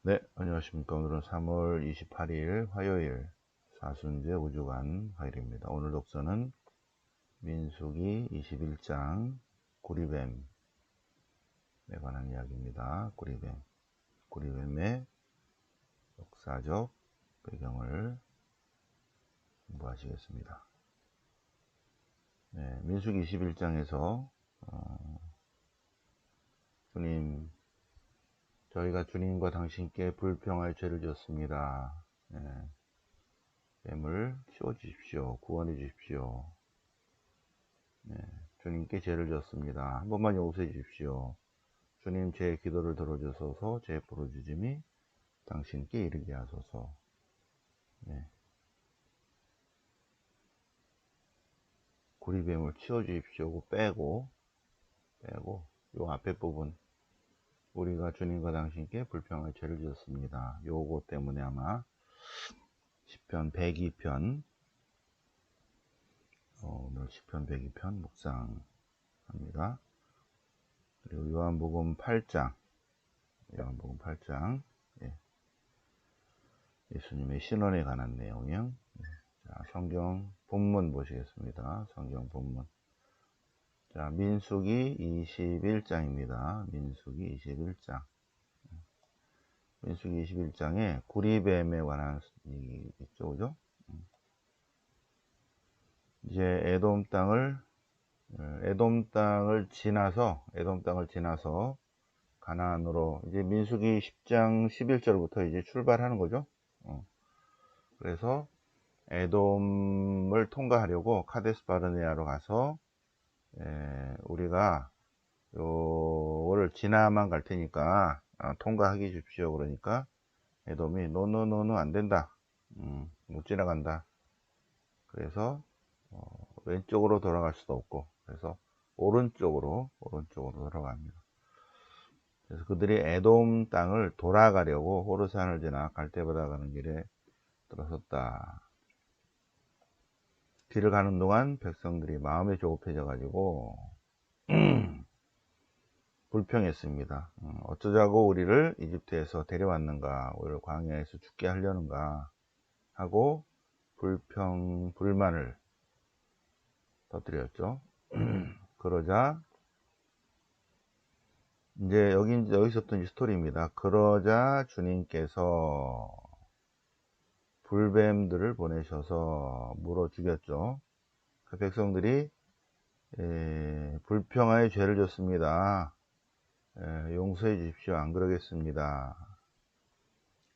네, 안녕하십니까. 오늘은 3월 28일 화요일 사순제 우주관 화요일입니다. 오늘 독서는 민수기 21장 구리뱀에 관한 이야기입니다. 구리뱀의 역사적 배경을 공부하시겠습니다. 네, 민수기 21장에서 주님, 저희가 주님과 당신께 불평할 죄를 지었습니다. 네, 뱀을 치워주십시오. 구원해 주십시오. 네, 주님께 죄를 졌습니다. 한 번만 용서해 주십시오. 주님 제 기도를 들어주소서. 제 부르짖음이 당신께 이르게 하소서. 네, 구리뱀을 치워주십시오. 빼고 요 앞에 부분, 우리가 주님과 당신께 불평할 죄를 지었습니다. 요거 때문에 아마 시편 102편, 오늘 시편 102편 묵상합니다. 그리고 요한복음 8장, 예, 예수님의 신원에 관한 내용이요. 자, 성경 본문 보시겠습니다. 성경 본문. 자, 민수기 21장입니다. 민수기 21장. 민수기 21장에 구리뱀에 관한 얘기 있죠, 그죠? 이제 에돔 땅을 지나서 가나안으로 이제 민수기 10장 11절부터 이제 출발하는 거죠. 그래서 에돔을 통과하려고 카데스 바르네아로 가서 우리가 요거를 지나만 갈 테니까 통과하게 해주십시오. 그러니까 에돔이 노노노노 안 된다. 못 지나간다. 그래서 왼쪽으로 돌아갈 수도 없고, 그래서 오른쪽으로 돌아갑니다. 그래서 그들이 에돔 땅을 돌아가려고 호르산을 지나 갈대바다 가는 길에 들어섰다. 길을 가는 동안 백성들이 마음이 조급해져 가지고 불평했습니다. 어쩌자고 우리를 이집트에서 데려왔는가, 우리를 광야에서 죽게 하려는가 하고 불만을 터뜨렸죠. 그러자 이제 여기서부터 이제 스토리입니다. 그러자 주님께서 불뱀들을 보내셔서 물어 죽였죠. 그 백성들이 불평하여 죄를 졌습니다. 용서해 주십시오. 안 그러겠습니다.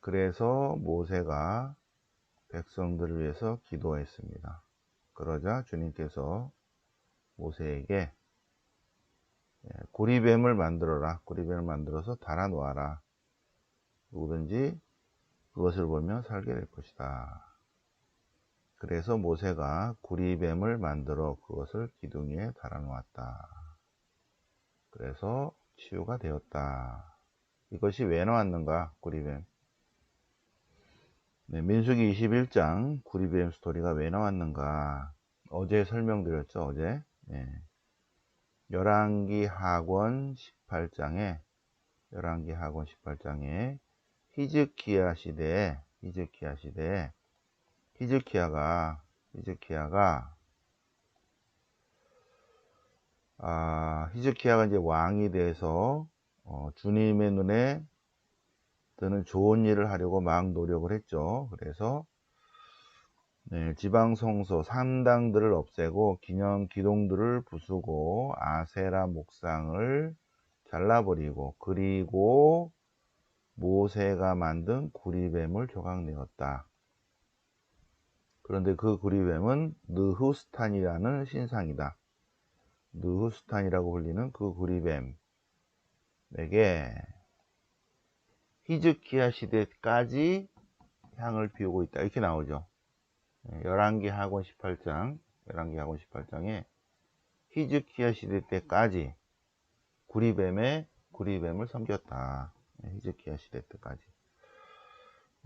그래서 모세가 백성들을 위해서 기도했습니다. 그러자 주님께서 모세에게 구리뱀을 만들어서 달아 놓아라. 누구든지 그것을 보며 살게 될 것이다. 그래서 모세가 구리뱀을 만들어 그것을 기둥에 달아 놓았다. 그래서 치유가 되었다. 이것이 왜 나왔는가? 구리뱀. 네, 민수기 21장 구리뱀 스토리가 왜 나왔는가? 어제 설명드렸죠. 어제. 네. 열왕기 하권 18장에 히즈키야 시대에 히즈키야가 이제 왕이 돼서 주님의 눈에 드는 좋은 일을 하려고 막 노력을 했죠. 그래서 지방 성소 3당들을 없애고 기념 기둥들을 부수고 아세라 목상을 잘라버리고, 그리고 모세가 만든 구리뱀을 조각내었다. 그런데 그 구리뱀은 느후스탄이라는 신상이다. 느후스탄이라고 불리는 그 구리뱀에게 히즈키야 시대까지 향을 피우고 있다. 이렇게 나오죠. 열왕기 하권 18장에 히즈키야 시대 때까지 구리뱀을 섬겼다. 히즈키야 시대 때까지.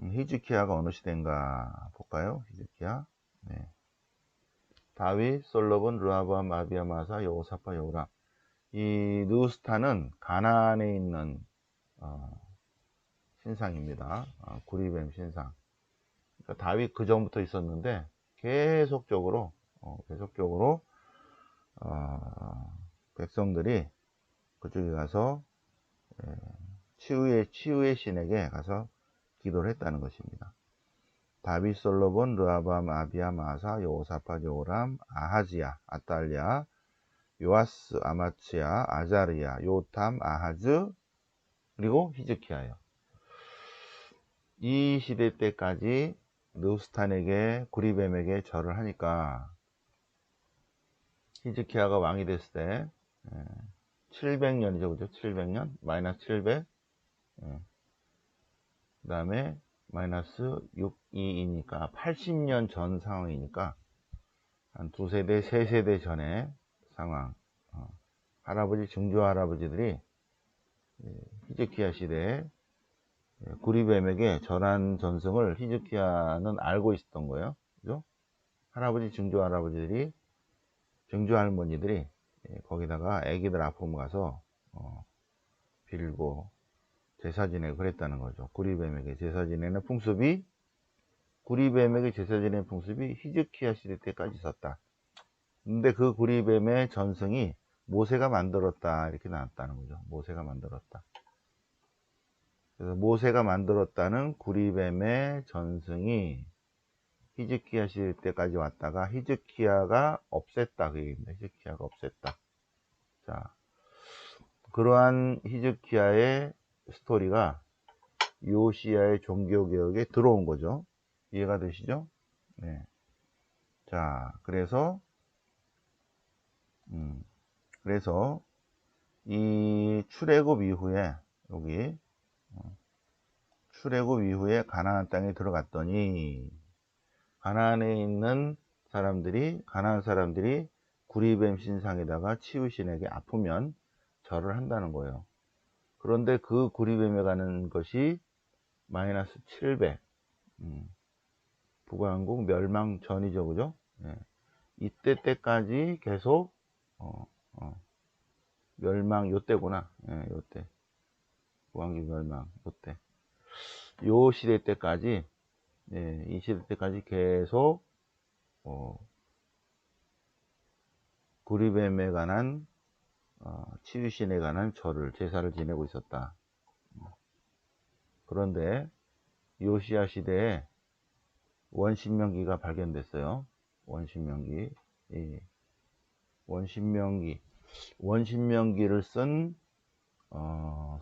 히즈키야가 어느 시대인가 볼까요? 히즈키야. 네. 다윗, 솔로몬, 르하보암, 아비야, 마사, 여호사파, 여호람. 이 느후스탄은 가나안에 있는 신상입니다. 구리뱀 신상. 그러니까 다윗 그 전부터 있었는데 계속적으로 백성들이 그쪽에 가서 치유의 신에게 가서 기도를 했다는 것입니다. 다윗, 솔로몬, 르하밤, 아비야, 마사, 여호사밧, 요람, 아하지야, 아달랴, 요아스, 아마츠야, 아자르야, 요탐, 아하즈, 그리고 히즈키야예요. 이 시대 때까지 느후스탄에게 구리뱀에게 절을 하니까 히즈키야가 왕이 됐을 때 700년이죠, 그죠? 700년 마이너스 700, 그 다음에 마이너스 622니까 80년 전 상황이니까 한 두 세대, 세 세대 전의 상황. 증조 할아버지들이 히즈키야 시대에 구리뱀에게 절한 전승을 히즈키야는 알고 있었던 거예요. 그죠? 증조 할아버지들이, 증조 할머니들이 거기다가 애기들 아픔 가서 빌고 제사 지내고 그랬다는 거죠. 구리뱀에게 제사 지내는 풍습이 히즈키야 시대 때까지 있었다. 근데 그 구리뱀의 전승이 모세가 만들었다, 이렇게 나왔다는 거죠. 모세가 만들었다. 그래서 모세가 만들었다는 구리뱀의 전승이 히즈키야 시대 때까지 왔다가 히즈키야가 없앴다, 그 얘기입니다. 히즈키야가 없앴다. 자, 그러한 히즈키야의 스토리가 요시야의 종교개혁에 들어온 거죠. 이해가 되시죠? 네. 자, 그래서 이 출애굽 이후에, 여기 출애굽 이후에 가나안 땅에 들어갔더니 가나안에 있는 가나안 사람들이 구리뱀 신상에다가 치유신에게 아프면 절을 한다는 거예요. 그런데 그 구리뱀에 가는 것이 마이너스 700, 북왕국 멸망 전이죠, 그죠? 네. 이때 때까지 계속 멸망, 요때구나. 요때. 북왕국 멸망, 요때. 요 시대 때까지, 이 시대 때까지 계속 구리뱀에 관한 치유신에 관한 제사를 지내고 있었다. 그런데 요시야 시대에 원신명기가 발견됐어요. 원신명기를 쓴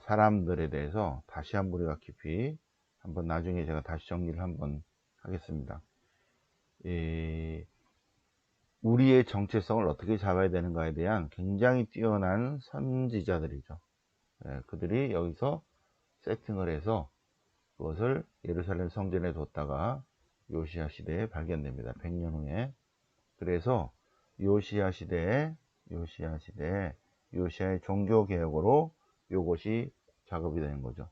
사람들에 대해서 다시 한번 우리가 깊이 한번 나중에 제가 다시 정리를 한번 하겠습니다. 우리의 정체성을 어떻게 잡아야 되는가에 대한 굉장히 뛰어난 선지자들이죠. 그들이 여기서 세팅을 해서 그것을 예루살렘 성전에 뒀다가 요시야 시대에 발견됩니다. 100년 후에. 그래서 요시야 시대의 종교개혁으로 요것이 작업이 되는 거죠.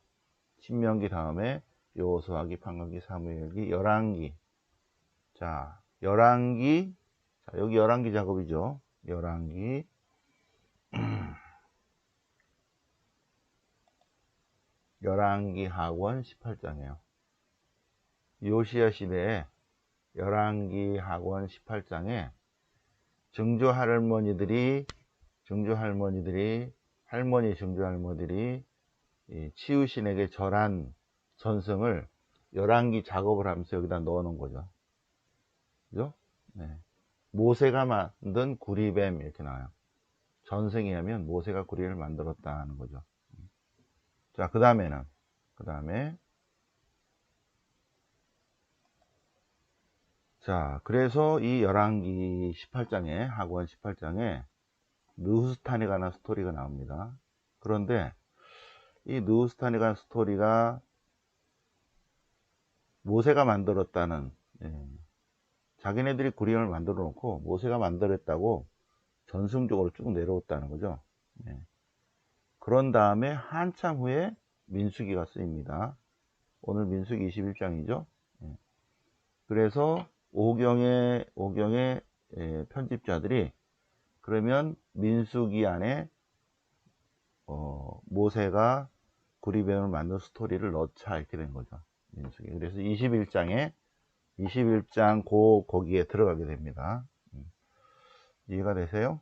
신명기 다음에 여호수아기, 판관기, 사무엘기, 열왕기. 자, 열왕기. 자, 여기 열왕기 작업이죠. 열왕기. 열왕기 하권 18장이에요. 요시야 시대에 열왕기 하권 18장에 증조 할머니들이 치유신에게 절한 전승을 열왕기 작업을 하면서 여기다 넣어 놓은 거죠. 그죠? 네. 모세가 만든 구리뱀, 이렇게 나와요. 전승이 하면 모세가 구리를 만들었다 하는 거죠. 자, 그 다음에 자, 그래서 이 열왕기 18장에, 하권 18장에 느후스탄에 관한 스토리가 나옵니다. 그런데 이 느후스탄에 관한 스토리가 모세가 만들었다는, 자기네들이 구리뱀을 만들어 놓고 모세가 만들었다고 전승적으로 쭉 내려왔다는 거죠. 그런 다음에 한참 후에 민수기가 쓰입니다. 오늘 민수기 21장이죠. 그래서 오경의 편집자들이 그러면 민수기 안에 모세가 구리뱀을 만든 스토리를 넣자 이렇게 된 거죠. 민수기. 그래서 21장 거기에 들어가게 됩니다. 이해가 되세요?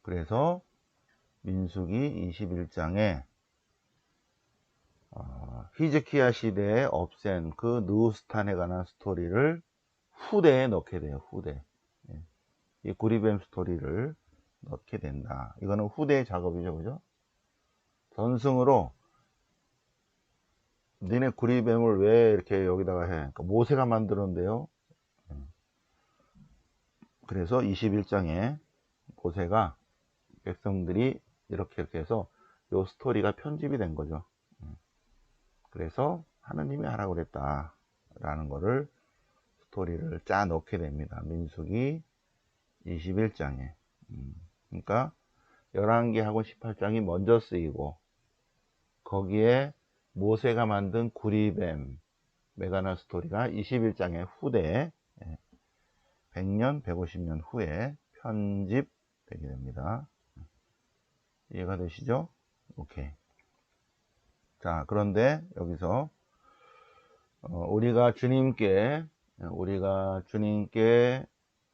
그래서 민수기 21장에 히즈키야 시대에 없앤 그 느후스탄에 관한 스토리를 후대에 넣게 돼요. 후대. 이 구리뱀 스토리를 넣게 된다. 이거는 후대의 작업이죠. 그죠? 전승으로 니네 구리뱀을 왜 이렇게 여기다가 해? 그러니까 모세가 만들었는데요. 그래서 21장에 모세가 백성들이 이렇게 해서 요 스토리가 편집이 된 거죠. 그래서 하느님이 하라고 그랬다 라는 거를 스토리를 짜 넣게 됩니다. 민수기 21장에. 그러니까 11개하고 18장이 먼저 쓰이고 거기에 모세가 만든 구리뱀 메가나 스토리가 21장의 후대에 100년, 150년 후에 편집되게 됩니다. 이해가 되시죠? 오케이. 자, 그런데 여기서 우리가 주님께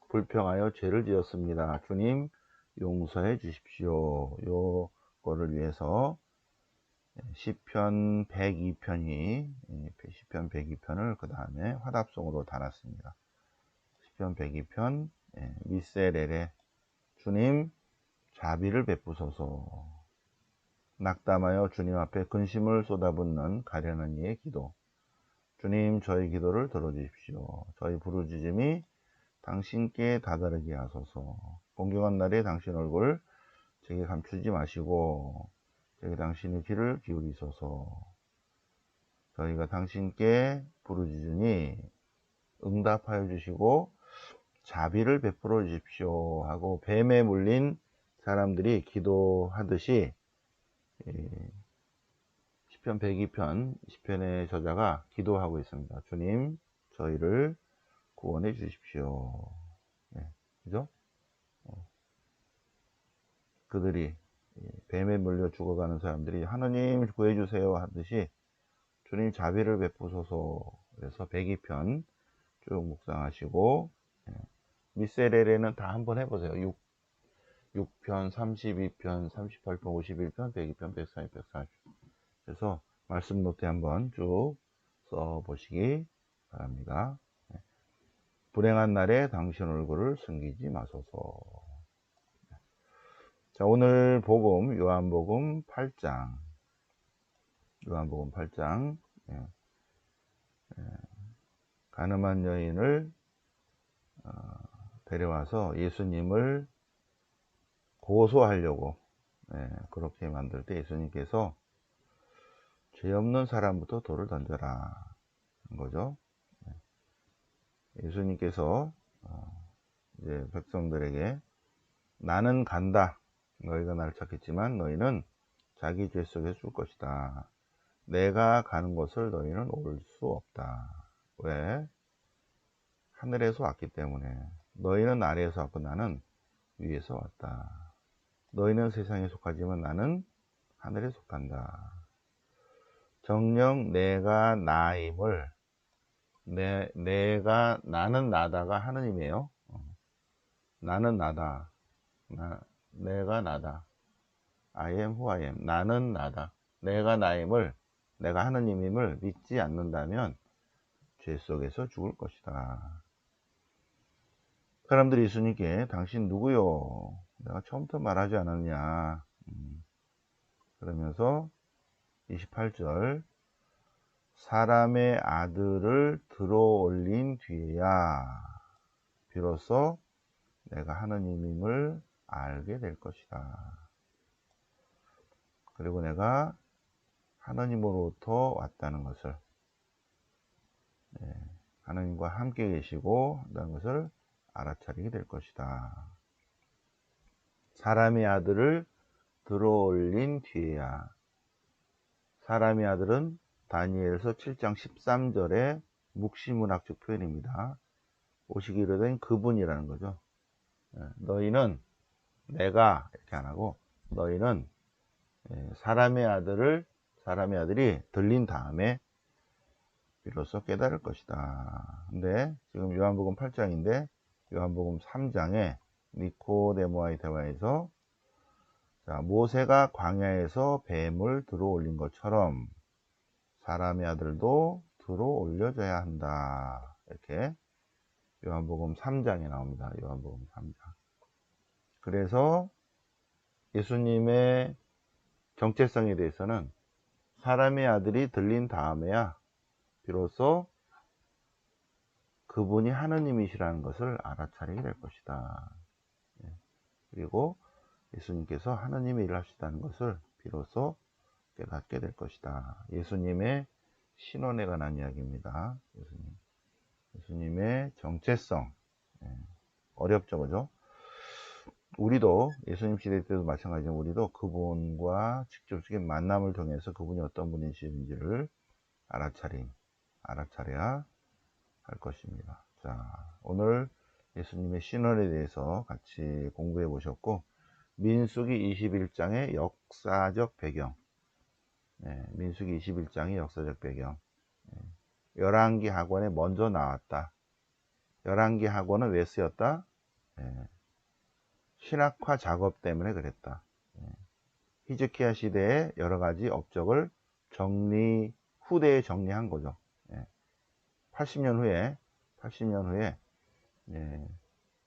불평하여 죄를 지었습니다. 주님 용서해 주십시오. 요거를 위해서 시편 102편을 그 다음에 화답송으로 달았습니다. 시편 102편 미세렐에 주님 자비를 베푸소서. 낙담하여 주님 앞에 근심을 쏟아붓는 가련한 이의 기도. 주님 저희 기도를 들어주십시오. 저희 부르짖음이 당신께 다다르게 하소서. 공경한 날에 당신 얼굴 제게 감추지 마시고 제게 당신의 귀를 기울이소서. 저희가 당신께 부르짖으니 응답하여 주시고 자비를 베풀어 주십시오 하고 뱀에 물린 사람들이 기도하듯이 시편 102편 시편의 저자가 기도하고 있습니다. 주님 저희를 구원해 주십시오. 그죠? 그들이 뱀에 물려 죽어가는 사람들이 하느님 구해주세요 하듯이 주님 자비를 베푸소서. 그래서 102편 쭉 묵상하시고 미세렐에는 다 한번 해보세요. 6편, 32편, 38편, 51편, 102편, 130, 140. 그래서 말씀 노트에 한번 쭉 써보시기 바랍니다. 불행한 날에 당신 얼굴을 숨기지 마소서. 자, 오늘 복음 요한복음 8장. 가늠한 여인을 데려와서 예수님을 고소하려고 그렇게 만들 때 예수님께서 죄 없는 사람부터 돌을 던져라 한 거죠. 예수님께서 이제 백성들에게 나는 간다. 너희가 나를 찾겠지만 너희는 자기 죄 속에 죽을 것이다. 내가 가는 곳을 너희는 올 수 없다. 왜? 하늘에서 왔기 때문에. 너희는 아래에서 왔고 나는 위에서 왔다. 너희는 세상에 속하지만 나는 하늘에 속한다. 정녕 내가 나임을 나는 나다가 하느님이에요. 나는 나다. 내가 나다. I am who I am. 나는 나다. 내가 나임을, 내가 하느님임을 믿지 않는다면 죄 속에서 죽을 것이다. 사람들이 예수님께 당신 누구요? 내가 처음부터 말하지 않았냐? 그러면서 28절 사람의 아들을 들어올린 뒤에야 비로소 내가 하느님임을 알게 될 것이다. 그리고 내가 하느님으로부터 왔다는 것을, 하느님과 함께 계시고 한다는 것을 알아차리게 될 것이다. 사람의 아들을 들어올린 뒤에야. 사람의 아들은 다니엘서 7장 13절의 묵시문학적 표현입니다. 오시기로 된 그분이라는 거죠. 너희는, 내가 이렇게 안 하고 너희는 사람의 아들이 들린 다음에 비로소 깨달을 것이다. 근데 지금 요한복음 8장인데 요한복음 3장에 니코데모와의 대화에서 자, 모세가 광야에서 뱀을 들어 올린 것처럼 사람의 아들도 들어 올려져야 한다. 이렇게 요한복음 3장에 나옵니다. 요한복음 3장. 그래서 예수님의 정체성에 대해서는 사람의 아들이 들린 다음에야 비로소 그분이 하느님이시라는 것을 알아차리게 될 것이다. 그리고 예수님께서 하느님의 일을 하시다는 것을 비로소 깨닫게 될 것이다. 예수님의 신원에 관한 이야기입니다. 예수님의 정체성. 어렵죠, 그죠? 우리도 예수님 시대 때도 마찬가지지만 우리도 그분과 직접적인 만남을 통해서 그분이 어떤 분이신지를 알아차려야 할 것입니다. 자, 오늘 예수님의 신원에 대해서 같이 공부해 보셨고, 민수기 21장의 역사적 배경, 민수기 21장의 역사적 배경, 열왕기 학원에 먼저 나왔다. 열왕기 학원은 왜 쓰였다? 신학화 작업 때문에 그랬다. 히즈키야 시대의 여러 가지 업적을 후대에 정리한 거죠. 80년 후에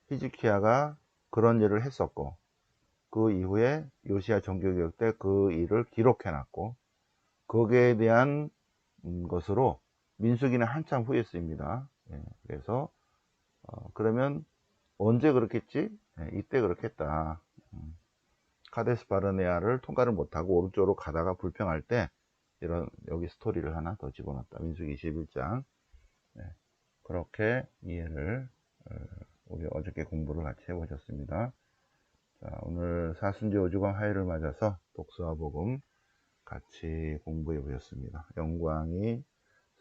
히즈키야가 그런 일을 했었고, 그 이후에 요시야 정교개혁 때 그 일을 기록해놨고, 거기에 대한 것으로 민수기는 한참 후에 쓰입니다. 그래서 그러면 언제 그렇겠지? 이때 그렇겠다. 카데스 바르네아를 통과를 못하고 오른쪽으로 가다가 불평할 때 이런 여기 스토리를 하나 더 집어넣었다. 민수기 21장. 그렇게 이해를 우리 어저께 공부를 같이 해보셨습니다. 자, 오늘 사순절 5주간 화요일을 맞아서 독서와 복음 같이 공부해 보셨습니다. 영광이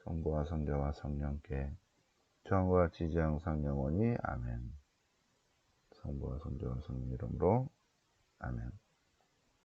성부와 성자와 성령께 주와 지지 항상 영원히 아멘. 성부와 성자와 성령 이름으로 아멘.